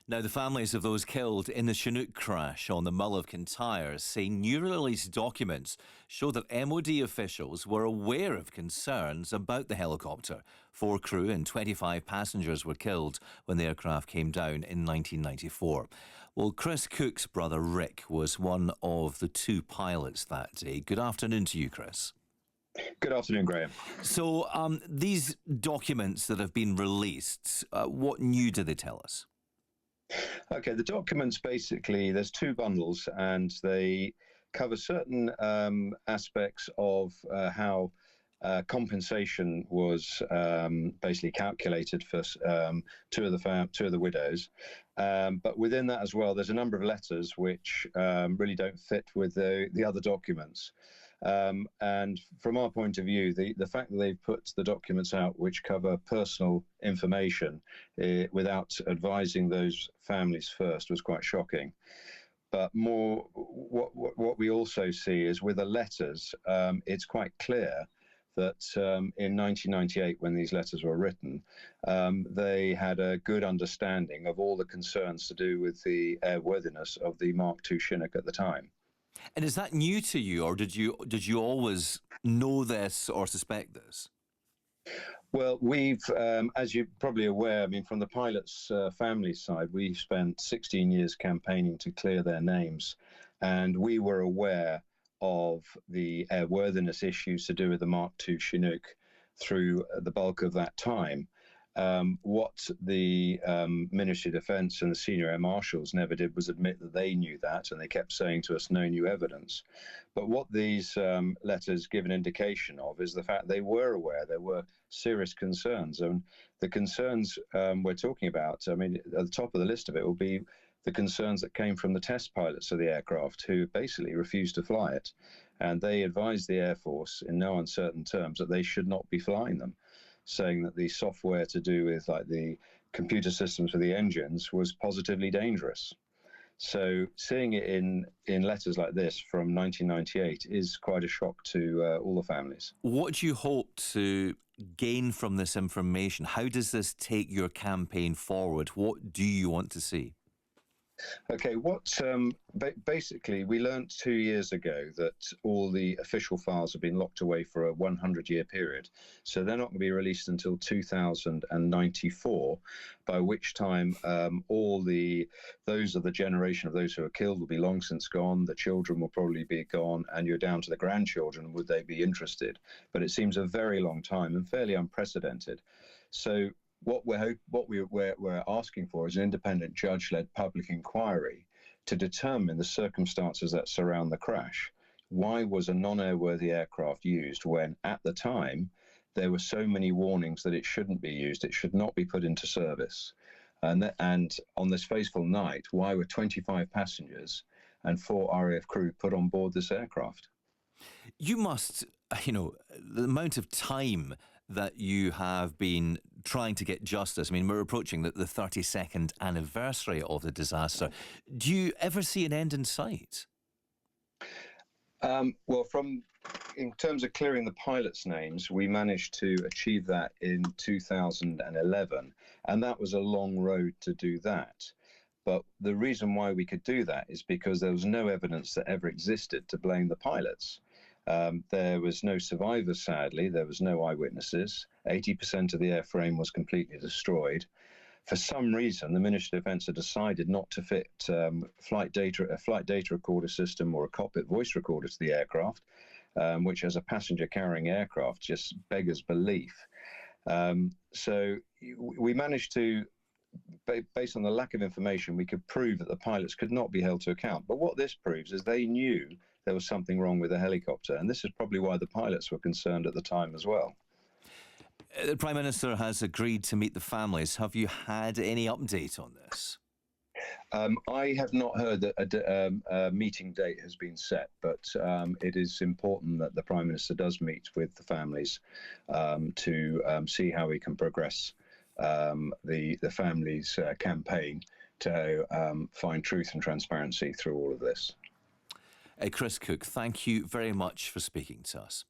Now, the families of those killed in the Chinook crash on the Mull of Kintyre say newly released documents show that MOD officials were aware of concerns about the helicopter. 4 crew and 25 passengers were killed when the aircraft came down in 1994. Well, Chris Cook's brother Rick was one of the 2 pilots that day. Good afternoon to you, Chris. Good afternoon, Graham. So, these documents that have been released, what new do they tell us? Okay, the documents basically, there's 2 bundles and they cover certain aspects of how compensation was basically calculated for 2 of the widows. But within that as well, there's a number of letters which really don't fit with the other documents. And from our point of view, the fact that they've put the documents out which cover personal information without advising those families first was quite shocking. But more, what we also see is with the letters, it's quite clear that in 1998, when these letters were written, they had a good understanding of all the concerns to do with the airworthiness of the Mark II Chinook at the time. And is that new to you, or did you always know this or suspect this? Well, we've, as you're probably aware, I mean, from the pilots' family side, we've spent 16 years campaigning to clear their names, and we were aware of the airworthiness issues to do with the Mark II Chinook through the bulk of that time. What the Ministry of Defence and the senior air marshals never did was admit that they knew that, and they kept saying to us, no new evidence. But what these letters give an indication of is the fact they were aware there were serious concerns. And the concerns we're talking about, I mean, at the top of the list of it will be the concerns that came from the test pilots of the aircraft who basically refused to fly it. And they advised the Air Force in no uncertain terms that they should not be flying them, saying that the software to do with like the computer systems for the engines was positively dangerous. So seeing it in letters like this from 1998 is quite a shock to all the families. What do you hope to gain from this information? How does this take your campaign forward? What do you want to see? Okay, basically we learned 2 years ago that all the official files have been locked away for a 100-year period, so they're not going to be released until 2094, by which time those of the generation of those who are killed will be long since gone, the children will probably be gone, and you're down to the grandchildren, would they be interested? But it seems a very long time and fairly unprecedented. So what we're asking for is an independent judge-led public inquiry to determine the circumstances that surround the crash. Why was a non-airworthy aircraft used when, at the time, there were so many warnings that it shouldn't be used, it should not be put into service? And on this fateful night, why were 25 passengers and 4 RAF crew put on board this aircraft? You must, the amount of time that you have been trying to get justice. I mean, we're approaching the 32nd anniversary of the disaster. Do you ever see an end in sight? Well, in terms of clearing the pilots' names, we managed to achieve that in 2011, and that was a long road to do that. But the reason why we could do that is because there was no evidence that ever existed to blame the pilots. There was no survivors, sadly. There was no eyewitnesses. 80% of the airframe was completely destroyed. For some reason, the Ministry of Defence had decided not to fit a flight data recorder system or a cockpit voice recorder to the aircraft, which as a passenger-carrying aircraft just beggars belief. So we managed to, based on the lack of information, we could prove that the pilots could not be held to account. But what this proves is they knew there was something wrong with the helicopter, and this is probably why the pilots were concerned at the time as well. The Prime Minister has agreed to meet the families. Have you had any update on this? I have not heard that a meeting date has been set, but it is important that the Prime Minister does meet with the families to see how we can progress the families' campaign to find truth and transparency through all of this. Chris Cook, thank you very much for speaking to us.